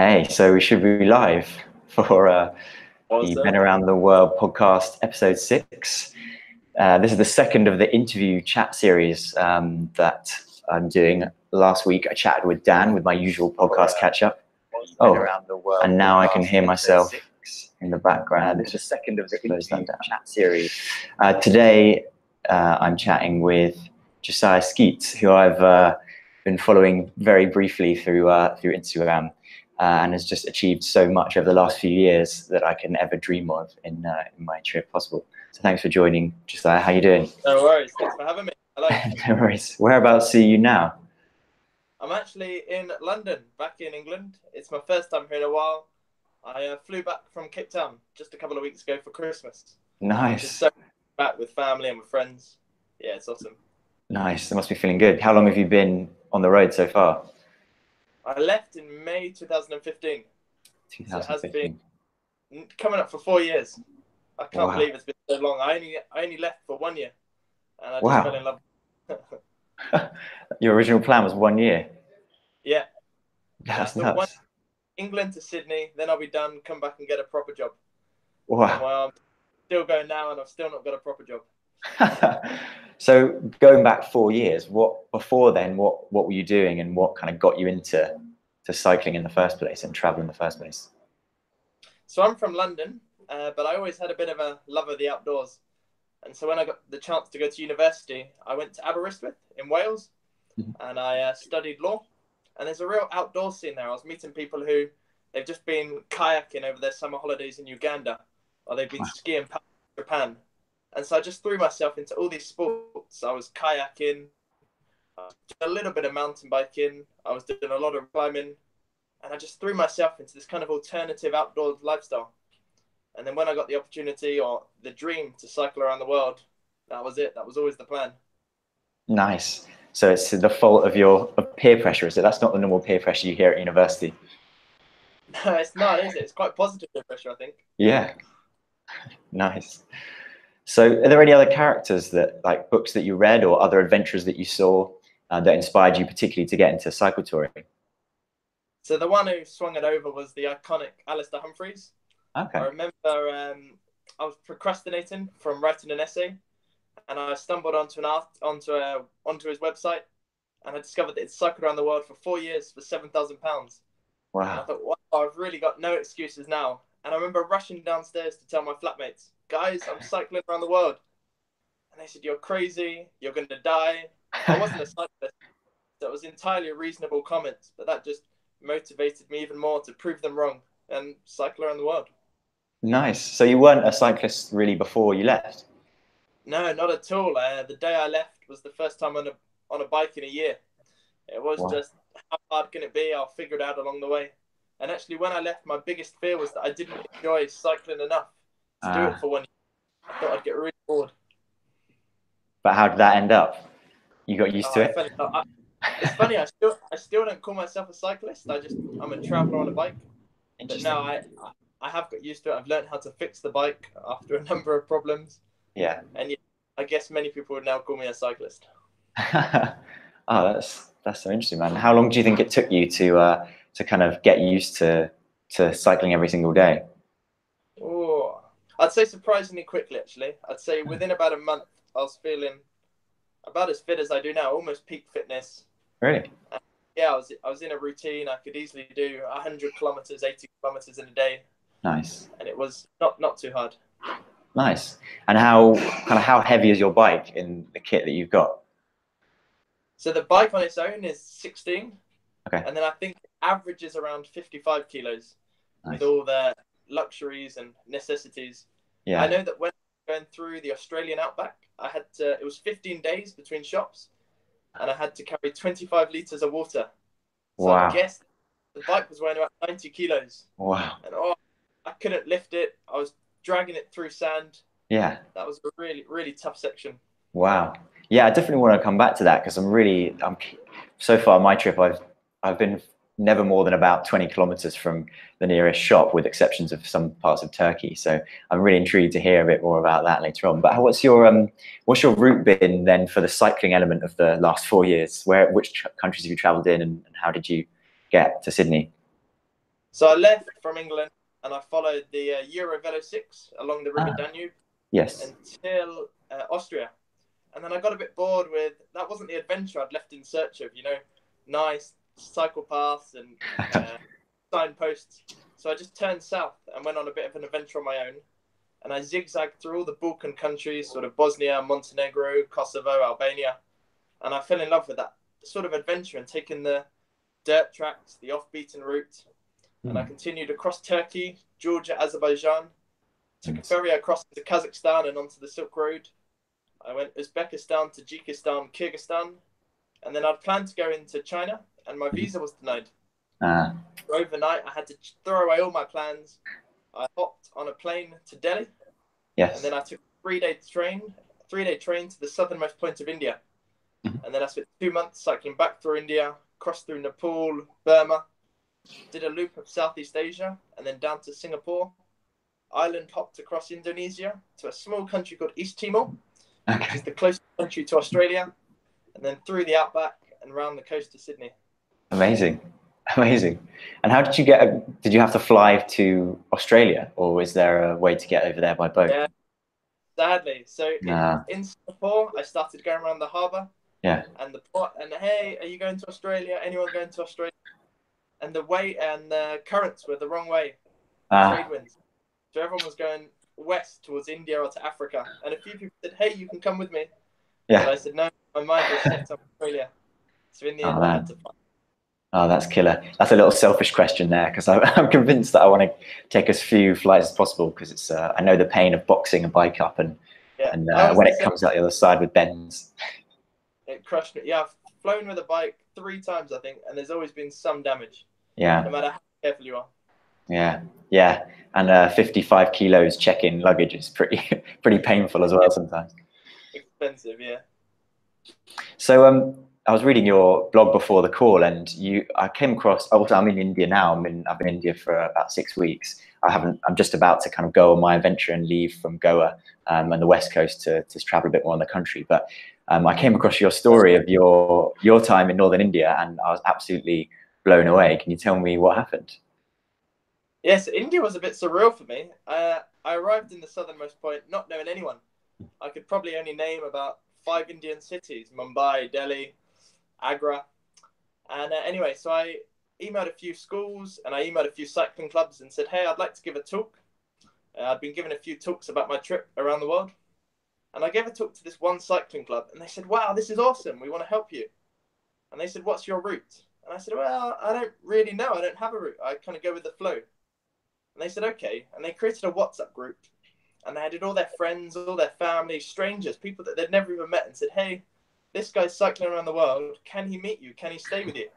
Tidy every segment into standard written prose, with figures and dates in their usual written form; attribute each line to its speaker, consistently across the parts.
Speaker 1: Hey, so we should be live for the
Speaker 2: Awesome.
Speaker 1: Been Around the World podcast, episode 6. This is the second of the interview chat series that I'm doing. Last week, I chatted with Dan with my usual podcast catch-up. And now I can hear myself in the background.
Speaker 2: This is the second of the interview
Speaker 1: chat series. Today, I'm chatting with Josiah Skeats, who I've been following very briefly through Instagram. And has just achieved so much over the last few years that I can ever dream of in my trip possible. So thanks for joining, Josiah. How you doing?
Speaker 2: No worries. Thanks for having me. Hello.
Speaker 1: No worries. Whereabouts are you now?
Speaker 2: I'm actually in London, back in England. It's my first time here in a while. I flew back from Cape Town just a couple of weeks ago for Christmas.
Speaker 1: Nice.
Speaker 2: Just so back with family and with friends. Yeah, it's awesome.
Speaker 1: Nice. It must be feeling good. How long have you been on the road so far?
Speaker 2: I left in May 2015.
Speaker 1: 2015.
Speaker 2: So it has been coming up for 4 years. I can't believe it's been so long. I only left for 1 year, and I just fell in love.
Speaker 1: Your original plan was 1 year.
Speaker 2: Yeah.
Speaker 1: That's
Speaker 2: so
Speaker 1: nuts.
Speaker 2: England to Sydney, then I'll be done. Come back and get a proper job.
Speaker 1: Wow.
Speaker 2: Well, I'm still going now, and I've still not got a proper job.
Speaker 1: So going back 4 years, before then, what were you doing, and what kind of got you into cycling in the first place and travel in the first place?
Speaker 2: So I'm from London, but I always had a bit of a love of the outdoors. And so when I got the chance to go to university, I went to Aberystwyth in Wales, and I studied law. And there's a real outdoor scene there. I was meeting people who they've just been kayaking over their summer holidays in Uganda, or they've been skiing in Japan. And so I just threw myself into all these sports. I was kayaking, a little bit of mountain biking. I was doing a lot of climbing. And I just threw myself into this kind of alternative outdoor lifestyle. And then when I got the opportunity or the dream to cycle around the world, that was it. That was always the plan.
Speaker 1: Nice. So it's the fault of peer pressure, is it? That's not the normal peer pressure you hear at university.
Speaker 2: No, it's not, is it? It's quite positive peer pressure, I think.
Speaker 1: Yeah. Nice. So are there any other characters like books that you read or other adventures that you saw that inspired you particularly to get into cycle touring?
Speaker 2: So the one who swung it over was the iconic Alistair Humphreys.
Speaker 1: Okay.
Speaker 2: I remember I was procrastinating from writing an essay, and I stumbled onto his website, and I discovered that he'd cycled around the world for 4 years for £7,000.
Speaker 1: Wow.
Speaker 2: And I thought, wow, I've really got no excuses now. And I remember rushing downstairs to tell my flatmates, guys, I'm cycling around the world. And they said, you're crazy, you're going to die. I wasn't a cyclist. That was entirely a reasonable comment, but that just motivated me even more to prove them wrong and cycle around the world.
Speaker 1: Nice. So you weren't a cyclist really before you left?
Speaker 2: No, not at all. The day I left was the first time on a bike in a year. It was just, how hard can it be? I'll figure it out along the way. And actually, when I left, my biggest fear was that I didn't enjoy cycling enough to do it for 1 year. I thought I'd get really bored.
Speaker 1: But how did that end up? You got used to it?
Speaker 2: It's funny, I still don't call myself a cyclist. I'm a traveller on a bike. But now I have got used to it. I've learned how to fix the bike after a number of problems.
Speaker 1: Yeah.
Speaker 2: And yeah, I guess many people would now call me a cyclist.
Speaker 1: Oh, that's so interesting, man. How long do you think it took you to kind of get used to cycling every single day?
Speaker 2: Oh, I'd say surprisingly quickly, actually. I'd say within about a month, I was feeling about as fit as I do now, almost peak fitness.
Speaker 1: Really?
Speaker 2: Yeah, I was in a routine. I could easily do 100 kilometers, 80 kilometers in a day.
Speaker 1: Nice.
Speaker 2: And it was not too hard.
Speaker 1: Nice. And how heavy is your bike in the kit that you've got?
Speaker 2: So the bike on its own is 16.
Speaker 1: Okay.
Speaker 2: And then I think it averages around 55 kilos. Nice. With all the luxuries and necessities. Yeah. I know that when going through the Australian outback, it was 15 days between shops, and I had to carry 25 litres of water. So wow. I guess the bike was weighing about 90 kilos.
Speaker 1: Wow.
Speaker 2: And I couldn't lift it. I was dragging it through sand.
Speaker 1: Yeah.
Speaker 2: That was a really, really tough section.
Speaker 1: Wow. Yeah, I definitely want to come back to that because I'm so far my trip I've been never more than about 20 kilometers from the nearest shop, with exceptions of some parts of Turkey. So I'm really intrigued to hear a bit more about that later on. But what's your route been then for the cycling element of the last 4 years? Which countries have you traveled in, and how did you get to Sydney?
Speaker 2: So I left from England and I followed the Eurovelo 6 along the River
Speaker 1: Ah,
Speaker 2: Danube
Speaker 1: yes.
Speaker 2: until Austria. And then I got a bit bored with that wasn't the adventure I'd left in search of, nice cycle paths and signposts. So I just turned south and went on a bit of an adventure on my own. And I zigzagged through all the Balkan countries, sort of Bosnia, Montenegro, Kosovo, Albania. And I fell in love with that sort of adventure and taking the dirt tracks, the off-beaten route. And I continued across Turkey, Georgia, Azerbaijan, took a ferry across to Kazakhstan and onto the Silk Road. I went Uzbekistan, Tajikistan, Kyrgyzstan, and then I'd planned to go into China, and my visa was denied. Overnight, I had to throw away all my plans. I hopped on a plane to Delhi,
Speaker 1: Yes.
Speaker 2: and then I took a 3-day train to the southernmost point of India. And then I spent 2 months cycling back through India, crossed through Nepal, Burma, did a loop of Southeast Asia, and then down to Singapore. Island hopped across Indonesia to a small country called East Timor, which is the closest country to Australia, and then through the outback and round the coast to Sydney.
Speaker 1: Amazing. And how did you have to fly to Australia, or was there a way to get over there by boat?
Speaker 2: Yeah, sadly. So in Singapore, I started going around the harbour.
Speaker 1: Yeah.
Speaker 2: And the port, and hey, are you going to Australia? Anyone going to Australia? And the currents were the wrong way. Trade winds. So everyone was going west towards India or to Africa. And a few people said, hey, you can come with me.
Speaker 1: Yeah.
Speaker 2: But I said, no, my mind was set on Australia. So in the end, I had to fly.
Speaker 1: Oh, that's killer. That's a little selfish question there, because I'm convinced that I want to take as few flights as possible, because it's I know the pain of boxing a bike up and when it comes out the other side with bends. It
Speaker 2: crushed me. Yeah, I've flown with a bike 3 times, I think, and there's always been some damage.
Speaker 1: Yeah.
Speaker 2: No matter how careful you are.
Speaker 1: Yeah. And 55 kilos check-in luggage is pretty painful as well sometimes.
Speaker 2: Expensive, yeah.
Speaker 1: So I was reading your blog before the call, and I came across. Also, I'm in India now. I've been in India for about 6 weeks. I'm just about to kind of go on my adventure and leave from Goa and the West Coast to travel a bit more in the country. But I came across your story of your time in northern India, and I was absolutely blown away. Can you tell me what happened?
Speaker 2: Yes, India was a bit surreal for me. I arrived in the southernmost point not knowing anyone. I could probably only name about 5 Indian cities: Mumbai, Delhi, Agra. And anyway, so I emailed a few schools and I emailed a few cycling clubs and said, hey, I'd like to give a talk. I'd been given a few talks about my trip around the world. And I gave a talk to this one cycling club and they said, wow, this is awesome. We want to help you. And they said, what's your route? And I said, well, I don't really know. I don't have a route. I kind of go with the flow. And they said, okay. And they created a WhatsApp group and they added all their friends, all their family, strangers, people that they'd never even met, and said, hey, this guy's cycling around the world. Can he meet you? Can he stay with you?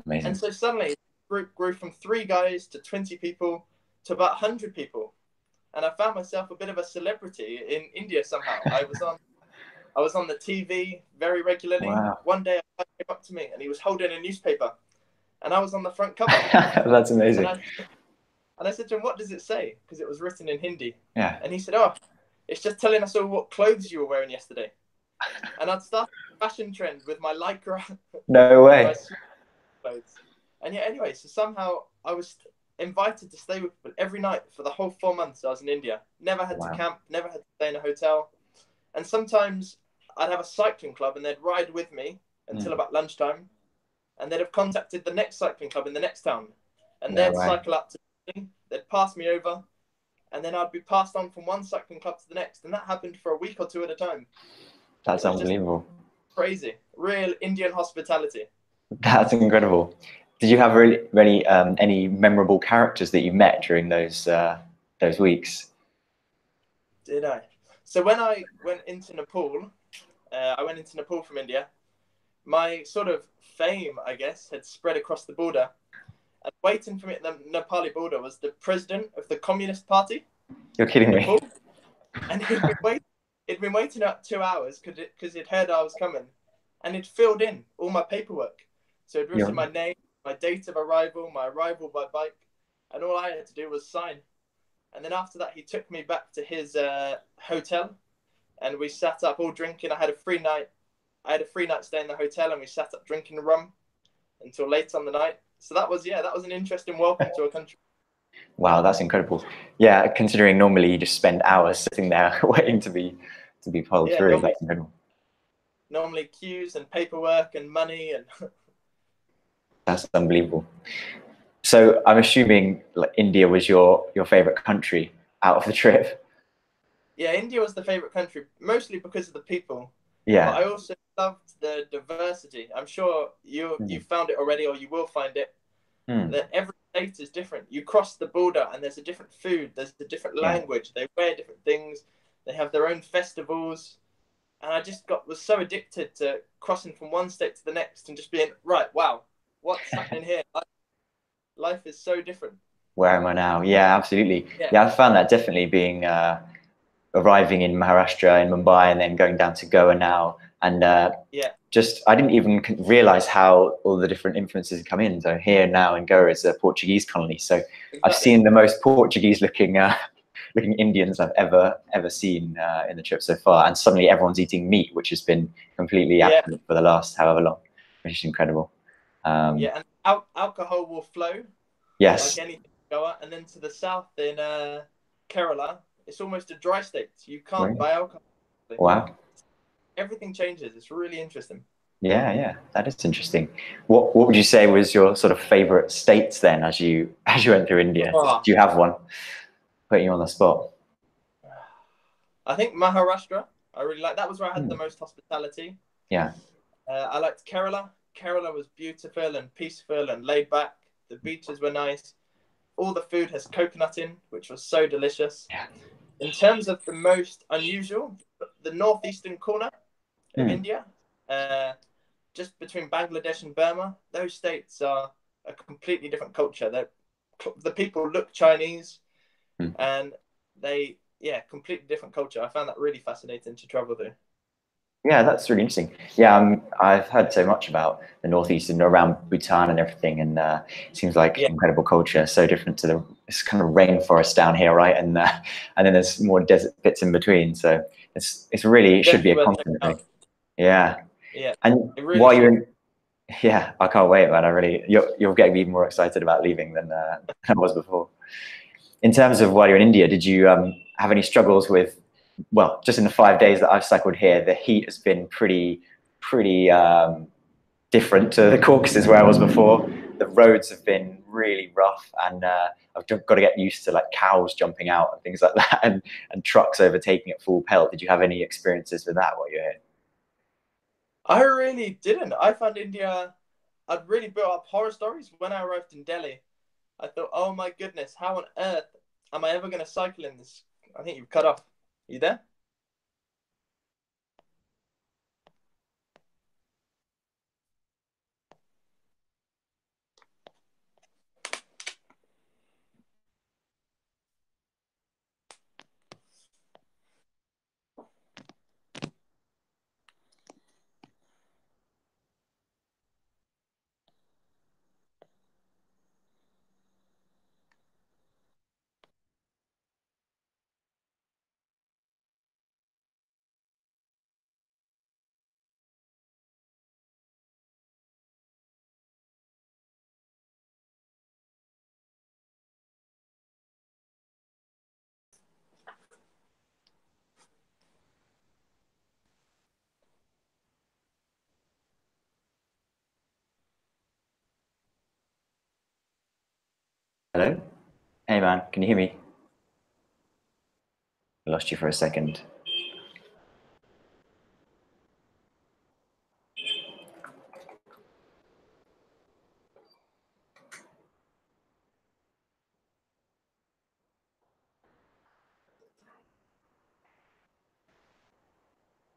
Speaker 1: Amazing.
Speaker 2: And so suddenly the group grew from 3 guys to 20 people to about 100 people. And I found myself a bit of a celebrity in India somehow. I was on the TV very regularly.
Speaker 1: Wow.
Speaker 2: One day a guy came up to me and he was holding a newspaper and I was on the front cover.
Speaker 1: That's amazing.
Speaker 2: And I said to him, what does it say? Because it was written in Hindi.
Speaker 1: Yeah.
Speaker 2: And he said, oh, it's just telling us all what clothes you were wearing yesterday. And I'd started a fashion trend with my Lycra.
Speaker 1: No way.
Speaker 2: Clothes. And yeah, anyway, so somehow I was invited to stay with people every night for the whole 4 months I was in India. Never had to camp, never had to stay in a hotel. And sometimes I'd have a cycling club and they'd ride with me until about lunchtime. And they'd have contacted the next cycling club in the next town. And they'd cycle up to me, they'd pass me over. And then I'd be passed on from one cycling club to the next. And that happened for a week or 2 at a time.
Speaker 1: That's unbelievable.
Speaker 2: Crazy. Real Indian hospitality.
Speaker 1: That's incredible. Did you have really any memorable characters that you met during those weeks?
Speaker 2: Did I? So when I went into Nepal, I went into Nepal from India. My sort of fame, I guess, had spread across the border. And waiting for me at the Nepali border was the president of the Communist Party.
Speaker 1: You're kidding me.
Speaker 2: And he'd been waiting up 2 hours because he'd heard I was coming. And he'd filled in all my paperwork. So he'd written my name, my date of arrival, my arrival by bike. And all I had to do was sign. And then after that, he took me back to his hotel. And we sat up all drinking. I had a free night stay in the hotel. And we sat up drinking rum until late on the night. So that was, yeah, that was an interesting welcome to a country.
Speaker 1: Wow, that's incredible. Yeah, considering normally you just spend hours sitting there waiting to be pulled
Speaker 2: Yeah,
Speaker 1: through. That's incredible.
Speaker 2: normally queues and paperwork and money and
Speaker 1: That's unbelievable. So I'm assuming like India was your favorite country out of the trip.
Speaker 2: yeah, India was the favorite country, mostly because of the people. But
Speaker 1: Yeah.
Speaker 2: I also loved the diversity. I'm sure you
Speaker 1: Mm.
Speaker 2: found it already, or you will find it.
Speaker 1: Mm.
Speaker 2: That every state is different. You cross the border, and there's a different food. There's a different
Speaker 1: Yeah.
Speaker 2: language. They wear different things. They have their own festivals. And I just was so addicted to crossing from one state to the next and just being right. Wow, what's happening here? Life is so different.
Speaker 1: Where am I now? Yeah, absolutely.
Speaker 2: Yeah,
Speaker 1: Yeah, I found that definitely being arriving in Maharashtra in Mumbai and then going down to Goa now, and
Speaker 2: yeah,
Speaker 1: just I didn't even realize how all the different influences come in. So here now in Goa is a Portuguese colony, so I've
Speaker 2: exactly.
Speaker 1: seen the most Portuguese looking looking Indians I've ever seen in the trip so far, and suddenly everyone's eating meat, which has been completely
Speaker 2: Yeah,
Speaker 1: absent for the last however long, which is incredible.
Speaker 2: yeah, and alcohol will flow like
Speaker 1: Yes.
Speaker 2: anything in Goa, and then to the south in Kerala, it's almost a dry state. You can't
Speaker 1: Really?
Speaker 2: buy alcohol.
Speaker 1: Wow.
Speaker 2: Everything changes. It's really interesting.
Speaker 1: Yeah, yeah, that is interesting. What would you say was your sort of favorite states then as you went through India?
Speaker 2: Oh,
Speaker 1: Do you have one? Putting you on the spot.
Speaker 2: I think Maharashtra. I really like that. Was where I had the
Speaker 1: Hmm.
Speaker 2: most hospitality.
Speaker 1: Yeah.
Speaker 2: I liked Kerala. Kerala was beautiful and peaceful and laid back. The beaches were nice. All the food has coconut in, which was so delicious.
Speaker 1: Yeah.
Speaker 2: In terms of the most unusual, the northeastern corner of
Speaker 1: Hmm.
Speaker 2: India, uh, just between Bangladesh and Burma, those states are a completely different culture. The people look Chinese,
Speaker 1: Hmm.
Speaker 2: and yeah, completely different culture. I found that really fascinating to travel through.
Speaker 1: Yeah, that's really interesting. Yeah, I've heard so much about the Northeast and around Bhutan and everything, and it seems like
Speaker 2: Yeah,
Speaker 1: incredible culture, so different to it's kind of rainforest down here, right? And then there's more desert bits in between. So it's really it should be
Speaker 2: definitely
Speaker 1: a
Speaker 2: worth checking
Speaker 1: continent thing.
Speaker 2: out.
Speaker 1: Yeah.
Speaker 2: Yeah,
Speaker 1: And
Speaker 2: it really
Speaker 1: while you're
Speaker 2: should.
Speaker 1: in, yeah, I can't wait, man. You're getting me even more excited about leaving than I was before. In terms of while you're in India, did you have any struggles with, well, just in the 5 days that I've cycled here, the heat has been pretty different to the Caucasus where I was before. The roads have been really rough, and I've got to get used to like cows jumping out and things like that, and trucks overtaking at full pelt. Did you have any experiences with that while you're here?
Speaker 2: I really didn't. I found India. I'd really built up horror stories when I arrived in Delhi. I thought, oh my goodness, how on earth am I ever going to cycle in this? I think you've cut off. You there?
Speaker 1: Hello? Hey man, can you hear me? I lost you for a second.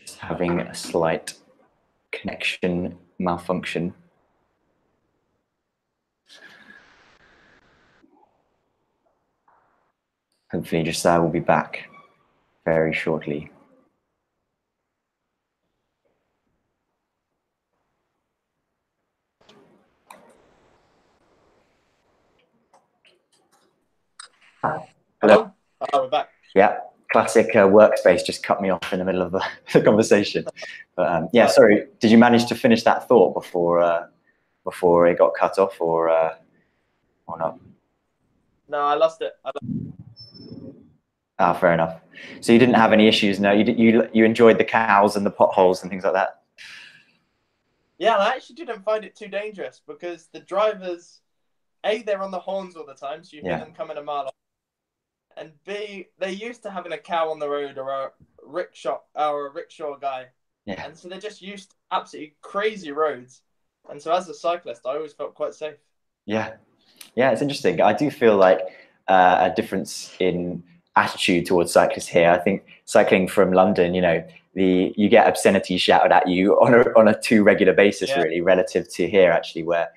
Speaker 1: Just having a slight connection malfunction. Hopefully Josiah will be back very shortly. Hello?
Speaker 2: Hello? Oh, we're back.
Speaker 1: Yeah, classic workspace just cut me off in the middle of the conversation. But yeah,
Speaker 2: Uh,
Speaker 1: sorry, did you manage to finish that thought before? before it got cut off, or not?
Speaker 2: No, I lost it.
Speaker 1: Ah, fair enough. So you didn't have any issues? No, you enjoyed the cows and the potholes and things like that?
Speaker 2: Yeah, and I actually didn't find it too dangerous because the drivers, A, they're on the horns all the time, so you hear
Speaker 1: Yeah.
Speaker 2: them coming a mile off. And B, they're used to having a cow on the road or a rickshaw guy.
Speaker 1: Yeah.
Speaker 2: And so they're just used to absolutely crazy roads. And so as a cyclist, I always felt quite safe.
Speaker 1: Yeah. Yeah, it's interesting. I do feel like a difference in attitude towards cyclists here. I think cycling from London, you get obscenity shouted at you on a too regular basis,
Speaker 2: Yeah.
Speaker 1: really, relative to here, actually, where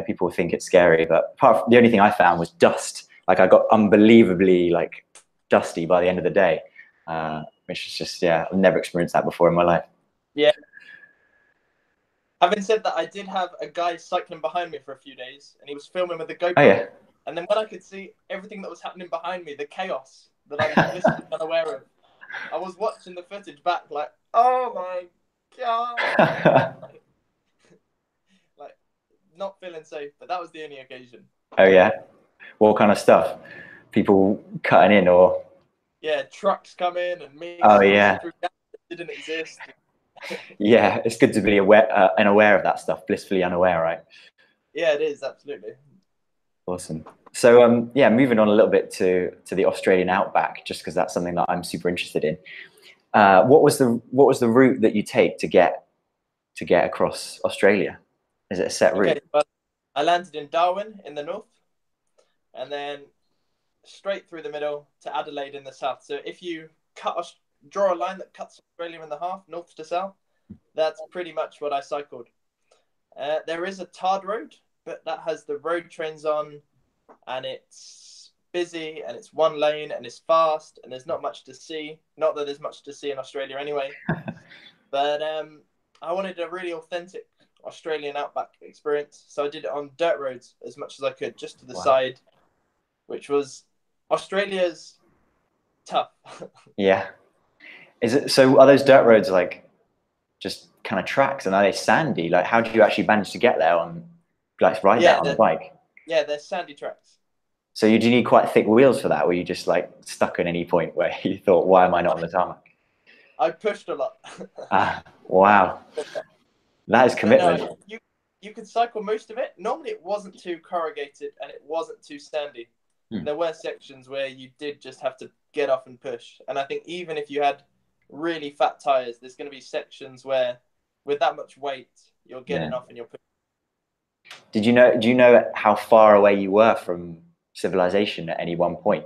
Speaker 1: people think it's scary. But the only thing I found was dust. Like I got unbelievably dusty by the end of the day, which is just I've never experienced that before in my life.
Speaker 2: Yeah. Having said that, I did have a guy cycling behind me for a few days, and he was filming with a GoPro.
Speaker 1: Oh yeah.
Speaker 2: And then when I could see everything that was happening behind me, the chaos that I was blissfully unaware of, I was watching the footage back like, oh my God. like, not feeling safe, but that was the only occasion.
Speaker 1: Oh yeah. What kind of stuff? People cutting in or?
Speaker 2: Yeah, trucks come in and me
Speaker 1: Oh
Speaker 2: squeezing
Speaker 1: yeah.
Speaker 2: through gaps that didn't exist.
Speaker 1: Yeah, it's good to be unaware of that stuff, blissfully unaware, right?
Speaker 2: Yeah, it is, absolutely.
Speaker 1: Awesome. So moving on a little bit to the Australian outback, just because that's something that I'm super interested in. What was the route that you take to get across Australia? Is it a set route?
Speaker 2: Okay, but I landed in Darwin in the north, and then straight through the middle to Adelaide in the south. So if you draw a line that cuts Australia in the half, north to south, that's pretty much what I cycled. There is a tarred road, but that has the road trains on, and it's busy, and it's one lane, and it's fast, and there's not much to see. Not that there's much to see in Australia anyway. But I wanted a really authentic Australian outback experience, so I did it on dirt roads as much as I could, just to the side, which was Australia's tough.
Speaker 1: Yeah. Is it so? Are those dirt roads just kind of tracks, and are they sandy? Like, how do you actually manage to get there ride that on a bike?
Speaker 2: Yeah, they're sandy tracks.
Speaker 1: So do you need quite thick wheels for that? Were you just stuck at any point where you thought, why am I not on the tarmac?
Speaker 2: I pushed a lot.
Speaker 1: Wow. That is commitment.
Speaker 2: No, you could cycle most of it. Normally it wasn't too corrugated and it wasn't too sandy. There were sections where you did just have to get off and push. And I think even if you had really fat tires, there's going to be sections where with that much weight, you're getting off and you're pushing.
Speaker 1: Do you know how far away you were from civilization at any one point?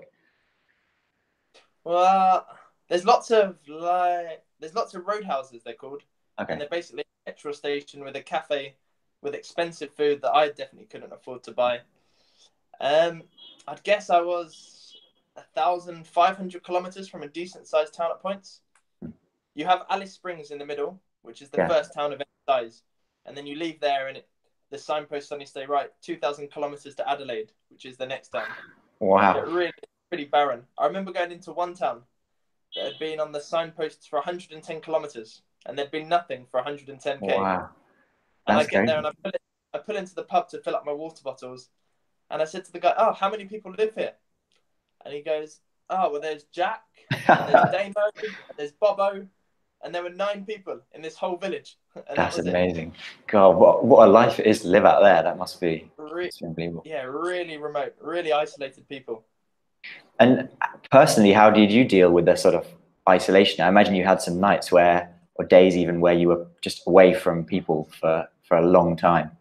Speaker 2: Well, there's lots of roadhouses, they're called.
Speaker 1: Okay.
Speaker 2: And they're basically a petrol station with a cafe with expensive food that I definitely couldn't afford to buy. I'd guess I was 1,500 kilometers from a decent sized town at points. You have Alice Springs in the middle, which is the first town of any size. And then you leave there and the signpost suddenly say, right, 2,000 kilometers to Adelaide, which is the next town.
Speaker 1: Wow.
Speaker 2: It really pretty barren. I remember going into one town that had been on the signposts for 110 kilometers and there'd been nothing for 110k.
Speaker 1: Wow.
Speaker 2: And I get there and I pull into the pub to fill up my water bottles. And I said to the guy, oh, how many people live here? And he goes, oh, well, there's Jack, and there's Damo, and there's Bobo, and there were 9 people in this whole village. And
Speaker 1: that's amazing. God, what a life it is to live out there. That must be unbelievable.
Speaker 2: Yeah, really remote, really isolated people.
Speaker 1: And personally, how did you deal with the sort of isolation? I imagine you had some nights or days even, where you were just away from people for a long time.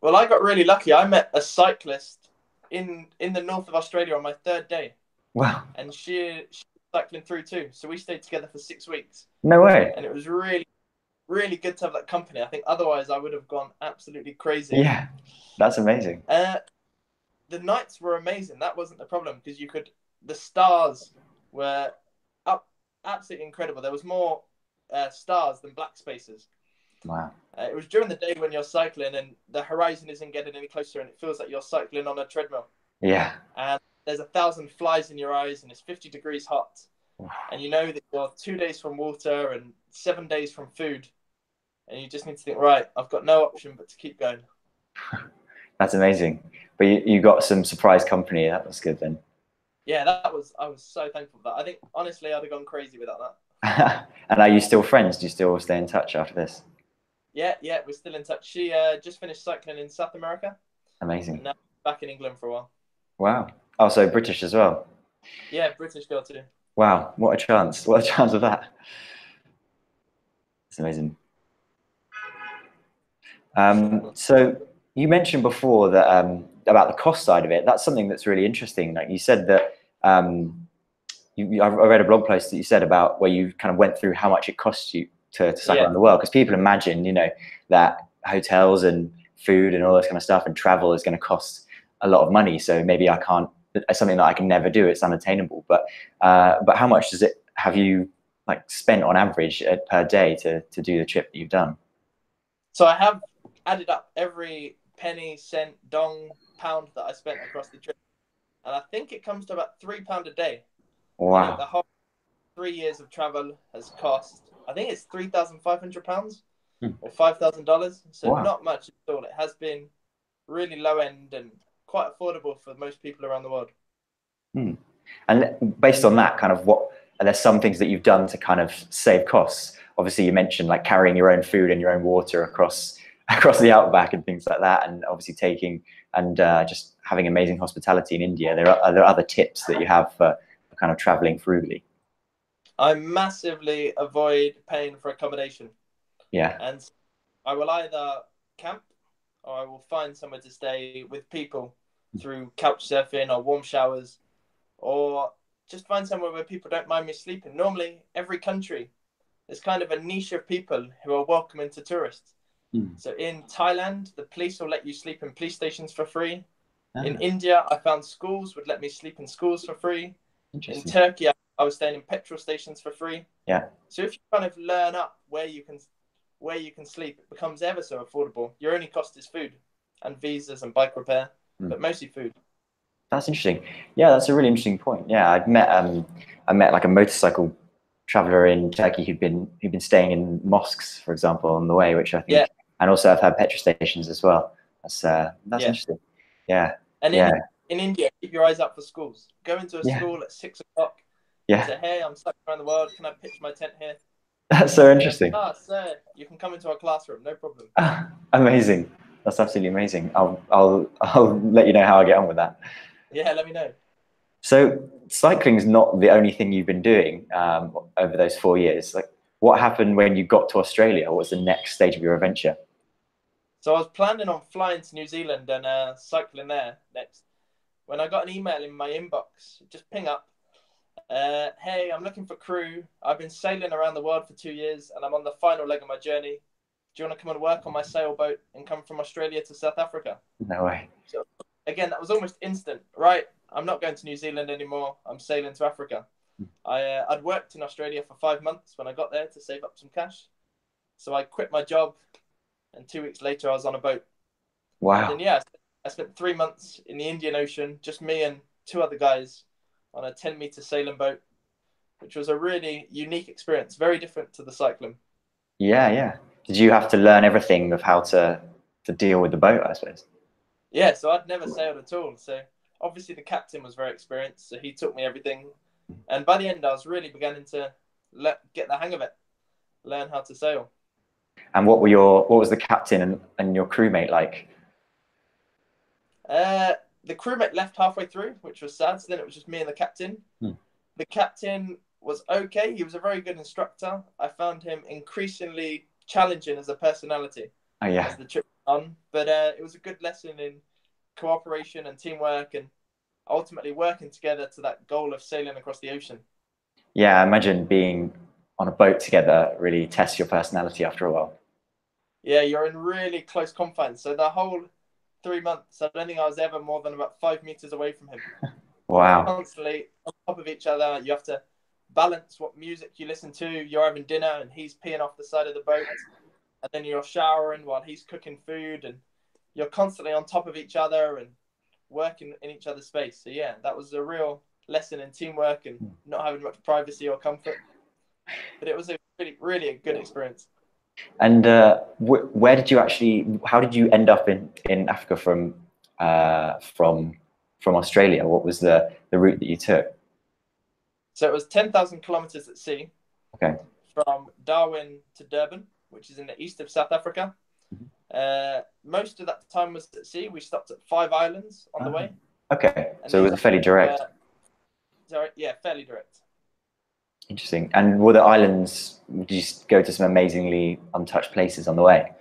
Speaker 2: Well, I got really lucky. I met a cyclist in the north of Australia on my 3rd day.
Speaker 1: Wow.
Speaker 2: And she was cycling through too. So we stayed together for 6 weeks.
Speaker 1: No way.
Speaker 2: And it was really, really good to have that company. I think otherwise I would have gone absolutely crazy.
Speaker 1: Yeah, that's amazing.
Speaker 2: The nights were amazing. That wasn't the problem because the stars were absolutely incredible. There was more stars than black spaces.
Speaker 1: Wow.
Speaker 2: It was during the day when you're cycling and the horizon isn't getting any closer and it feels like you're cycling on a treadmill.
Speaker 1: Yeah.
Speaker 2: And there's 1,000 flies in your eyes and it's 50 degrees hot. And you know that you're 2 days from water and 7 days from food. and you just need to think, right, I've got no option but to keep going.
Speaker 1: That's amazing. But you got some surprise company. That was good then.
Speaker 2: Yeah, I was so thankful for that. I think honestly I'd have gone crazy without that.
Speaker 1: And are you still friends? Do you still stay in touch after this?
Speaker 2: Yeah, we're still in touch. She just finished cycling in South America,
Speaker 1: Amazing.
Speaker 2: and now back in England for a while.
Speaker 1: Wow. Also British as well.
Speaker 2: Yeah, British girl too.
Speaker 1: Wow. What a chance. What a chance of that. It's amazing. So you mentioned before that about the cost side of it. That's something that's really interesting. Like you said that I read a blog post that you said about where you kind of went through how much it costs you to cycle around the world, because people imagine, that hotels and food and all this kind of stuff and travel is going to cost a lot of money. So maybe I can't. It's something that I can never do. It's unattainable. But how much have you like spent on average per day to do the trip that you've done?
Speaker 2: So I have added up every penny, cent, dong, pound that I spent across the trip, and I think it comes to about £3 a day.
Speaker 1: Wow.
Speaker 2: I think the whole 3 years of travel has cost, I think it's £3,500 or $5,000. So
Speaker 1: Wow.
Speaker 2: not much at all. It has been really low end and quite affordable for most people around the world.
Speaker 1: And based on that, kind of what are there some things that you've done to kind of save costs? Obviously, you mentioned like carrying your own food and your own water across the outback and things like that, and obviously taking and just having amazing hospitality in India. Are there other tips that you have for kind of traveling frugally?
Speaker 2: I massively avoid paying for accommodation.
Speaker 1: Yeah.
Speaker 2: And I will either camp or I will find somewhere to stay with people through couch surfing or warm showers, or just find somewhere where people don't mind me sleeping. Normally, every country, there's kind of a niche of people who are welcoming to tourists. So in Thailand, the police will let you sleep in police stations for free. In India, I found schools would let me sleep in schools for free. In Turkey, I was staying in petrol stations for free.
Speaker 1: Yeah.
Speaker 2: So if you kind of learn up where you can sleep, it becomes ever so affordable. Your only cost is food and visas and bike repair, but mostly food.
Speaker 1: That's interesting. Yeah, that's a really interesting point. Yeah, I met like a motorcycle traveler in Turkey who'd been staying in mosques, for example, on the way, which I think, and also I've had petrol stations as well. That's interesting. Yeah.
Speaker 2: And in India, keep your eyes out for schools. Go into a school at 6 o'clock.
Speaker 1: Yeah.
Speaker 2: Say, hey, I'm stuck around the world. Can I pitch my tent here?
Speaker 1: That's so interesting.
Speaker 2: Sir, you can come into our classroom, no problem.
Speaker 1: Amazing. That's absolutely amazing. I'll let you know how I get on with that.
Speaker 2: Yeah, let me know.
Speaker 1: So cycling is not the only thing you've been doing over those 4 years. Like, what happened when you got to Australia? What was the next stage of your adventure?
Speaker 2: So I was planning on flying to New Zealand and cycling there next, when I got an email in my inbox, just ping up. Hey, I'm looking for crew. I've been sailing around the world for 2 years and I'm on the final leg of my journey. Do you want to come and work on my sailboat and come from Australia to South Africa?
Speaker 1: No way.
Speaker 2: So again, that was almost instant. Right, I'm not going to New Zealand anymore. I'm sailing to Africa. I'd worked in Australia for 5 months when I got there to save up some cash. So I quit my job and 2 weeks later I was on a boat.
Speaker 1: Wow.
Speaker 2: And then, I spent 3 months in the Indian Ocean, just me and 2 other guys on a 10-meter sailing boat, which was a really unique experience, very different to the cycling.
Speaker 1: Yeah. Did you have to learn everything of how to deal with the boat, I suppose?
Speaker 2: Yeah, so I'd never sailed at all. So obviously the captain was very experienced, so he taught me everything. And by the end, I was really beginning to get the hang of it, learn how to sail.
Speaker 1: And what was the captain and your crewmate like?
Speaker 2: The crewmate left halfway through, which was sad. So then it was just me and the captain. The captain was okay. He was a very good instructor. I found him increasingly challenging as a personality as the trip went on. But it was a good lesson in cooperation and teamwork and ultimately working together to that goal of sailing across the ocean.
Speaker 1: Yeah, I imagine being on a boat together really tests your personality after a while.
Speaker 2: Yeah, you're in really close confines. So the whole 3 months, I don't think I was ever more than about 5 meters away from him.
Speaker 1: Wow.
Speaker 2: Constantly on top of each other. You have to balance what music you listen to. You're having dinner and he's peeing off the side of the boat. And then you're showering while he's cooking food. And you're constantly on top of each other and working in each other's space. So yeah, that was a real lesson in teamwork and not having much privacy or comfort. But it was a really, really good experience.
Speaker 1: And where did you actually? How did you end up in Africa from Australia? What was the route that you took?
Speaker 2: So it was 10,000 kilometers at sea
Speaker 1: Okay.
Speaker 2: from Darwin to Durban, which is in the east of South Africa. Most of that time was at sea. We stopped at 5 islands on the way.
Speaker 1: Okay,
Speaker 2: And
Speaker 1: so it was fairly direct.
Speaker 2: Sorry, yeah, fairly direct.
Speaker 1: Interesting. And were the islands? Did you go to some amazingly untouched places on the way?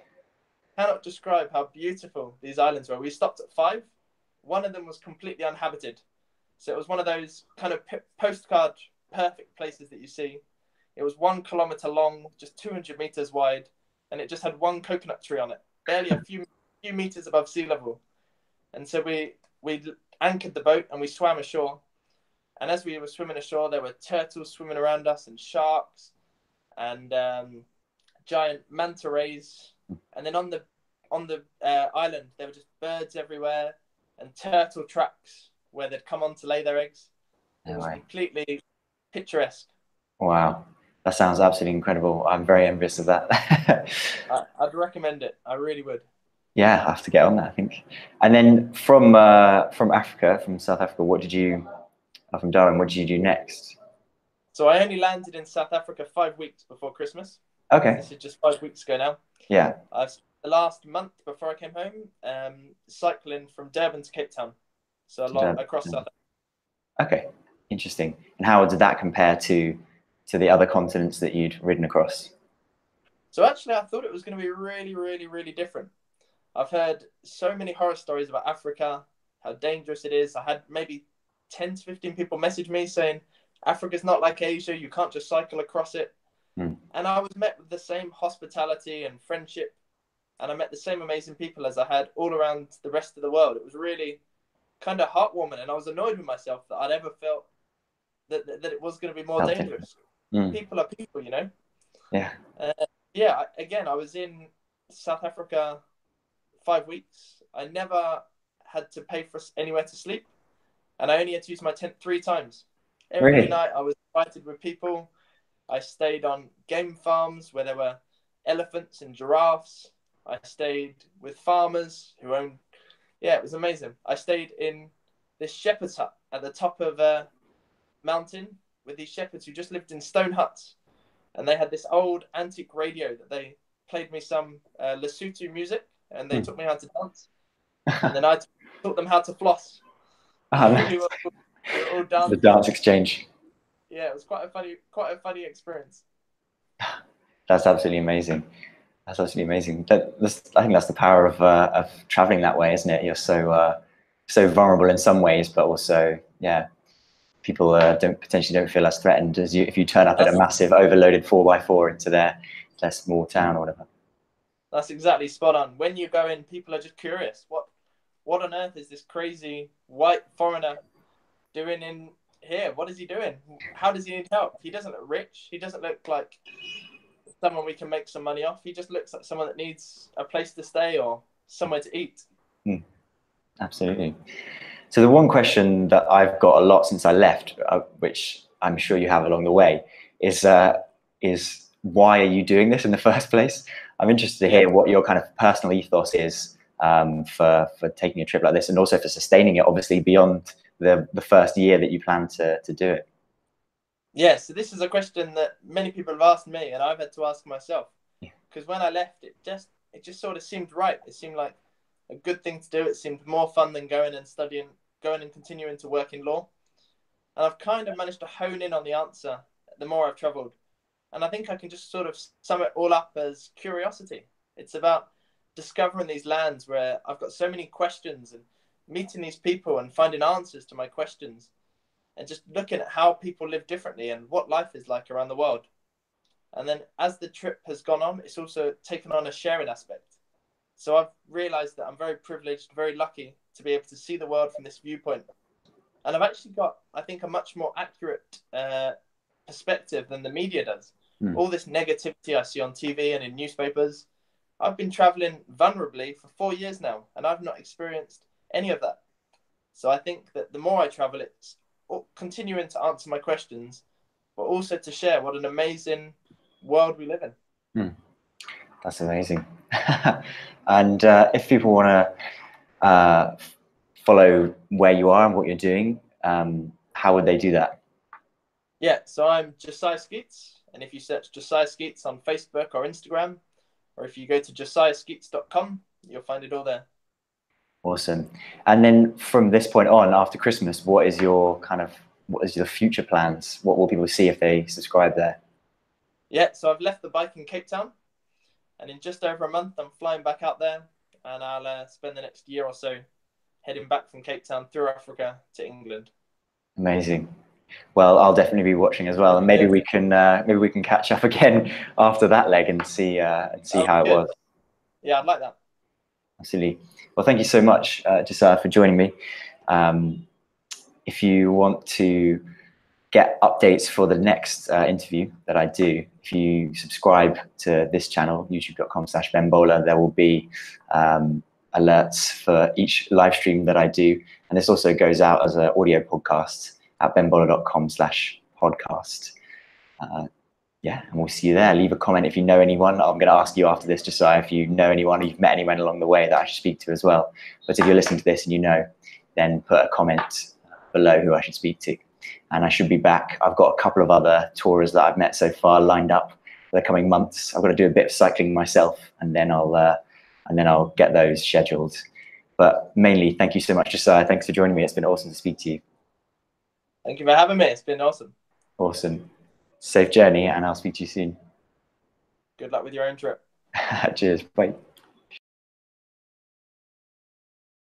Speaker 2: Cannot describe how beautiful these islands were. We stopped at 5. One of them was completely uninhabited. So it was one of those kind of postcard perfect places that you see. It was 1 kilometer long, just 200 meters wide, and it just had one coconut tree on it, barely a few meters above sea level. And so we anchored the boat and we swam ashore. And as we were swimming ashore, there were turtles swimming around us and sharks and giant manta rays. And then on the island, there were just birds everywhere and turtle tracks where they'd come on to lay their eggs. It was completely picturesque.
Speaker 1: Wow, that sounds absolutely incredible. I'm very envious of that.
Speaker 2: I'd recommend it. I really would.
Speaker 1: Yeah, I have to get on that, I think. And then from Africa, from South Africa, from Darwin, what did you do next?
Speaker 2: So I only landed in South Africa 5 weeks before Christmas.
Speaker 1: Okay.
Speaker 2: This is just 5 weeks ago now.
Speaker 1: Yeah.
Speaker 2: I've spent the last month before I came home cycling from Durban to Cape Town. So across South
Speaker 1: Africa. Okay, interesting. And how did that compare to the other continents that you'd ridden across?
Speaker 2: So actually, I thought it was going to be really, really, really different. I've heard so many horror stories about Africa, how dangerous it is. I had maybe 10 to 15 people message me saying, Africa's not like Asia, you can't just cycle across it. And I was met with the same hospitality and friendship, and I met the same amazing people as I had all around the rest of the world. It was really kind of heartwarming, and I was annoyed with myself that I'd ever felt that it was going to be more dangerous. People are people, you know?
Speaker 1: Yeah.
Speaker 2: Again, I was in South Africa 5 weeks. I never had to pay for anywhere to sleep, and I only had to use my tent 3 times. Every night I was invited with people. I stayed on game farms where there were elephants and giraffes. I stayed with farmers who owned... Yeah, it was amazing. I stayed in this shepherd's hut at the top of a mountain with these shepherds who just lived in stone huts. And they had this old antique radio that they played me some Lesotho music, and they taught me how to dance. And then I taught them how to floss. We were all dancing.
Speaker 1: The dance exchange.
Speaker 2: Yeah, it was quite a funny experience.
Speaker 1: That's absolutely amazing. That's absolutely amazing. I think that's the power of traveling that way, isn't it? You're so vulnerable in some ways, but also, yeah, people potentially don't feel as threatened as if you turn up at a massive overloaded 4x4 into their small town or whatever.
Speaker 2: That's exactly spot on. When you go in, people are just curious. What on earth is this crazy white foreigner doing in here? What is he doing? How does he need help? He doesn't look rich. He doesn't look like someone we can make some money off. He just looks like someone that needs a place to stay or somewhere to eat.
Speaker 1: Absolutely. So the one question that I've got a lot since I left, which I'm sure you have along the way, is why are you doing this in the first place? I'm interested to hear what your kind of personal ethos is for taking a trip like this, and also for sustaining it, obviously, beyond the first year that you plan to do it.
Speaker 2: Yeah, so this is a question that many people have asked me, and I've had to ask myself. Because when I left, it just sort of seemed right. It seemed like a good thing to do. It seemed more fun than going and continuing to work in law. And I've kind of managed to hone in on the answer the more I've traveled. And I think I can just sort of sum it all up as curiosity. It's about discovering these lands where I've got so many questions, and meeting these people and finding answers to my questions, and just looking at how people live differently and what life is like around the world. And then as the trip has gone on, it's also taken on a sharing aspect. So I've realized that I'm very privileged, very lucky to be able to see the world from this viewpoint. And I've actually got, I think, a much more accurate perspective than the media does. All this negativity I see on TV and in newspapers. I've been traveling vulnerably for 4 years now, and I've not experienced any of that. So I think that the more I travel, it's continuing to answer my questions, but also to share what an amazing world we live in.
Speaker 1: That's amazing. And if people want to follow where you are and what you're doing, how would they do that?
Speaker 2: Yeah, so I'm Josiah Skeats, and if you search Josiah Skeats on Facebook or Instagram, or if you go to josiahskeats.com, you'll find it all there.
Speaker 1: Awesome. And then from this point on, after Christmas, what is your future plans? What will people see if they subscribe there?
Speaker 2: Yeah, so I've left the bike in Cape Town, and in just over a month, I'm flying back out there, and I'll spend the next year or so heading back from Cape Town through Africa to England.
Speaker 1: Amazing. Well, I'll definitely be watching as well, and maybe we can catch up again after that leg and see how it was.
Speaker 2: Yeah, I'd like that.
Speaker 1: Absolutely. Well, thank you so much, Josiah, for joining me. If you want to get updates for the next interview that I do, if you subscribe to this channel, youtube.com/benbowler, there will be alerts for each live stream that I do. And this also goes out as an audio podcast at benbowler.com/podcast. Yeah, and we'll see you there. Leave a comment if you know anyone. I'm going to ask you after this, Josiah, if you know anyone or you've met anyone along the way that I should speak to as well. But if you're listening to this and you know, then put a comment below who I should speak to. And I should be back. I've got a couple of other tourers that I've met so far lined up for the coming months. I've got to do a bit of cycling myself, and then I'll get those scheduled. But mainly, thank you so much, Josiah. Thanks for joining me. It's been awesome to speak to you.
Speaker 2: Thank you for having me. It's been awesome.
Speaker 1: Awesome. Safe journey, and I'll speak to you soon.
Speaker 2: Good luck with your own trip.
Speaker 1: Cheers. Bye.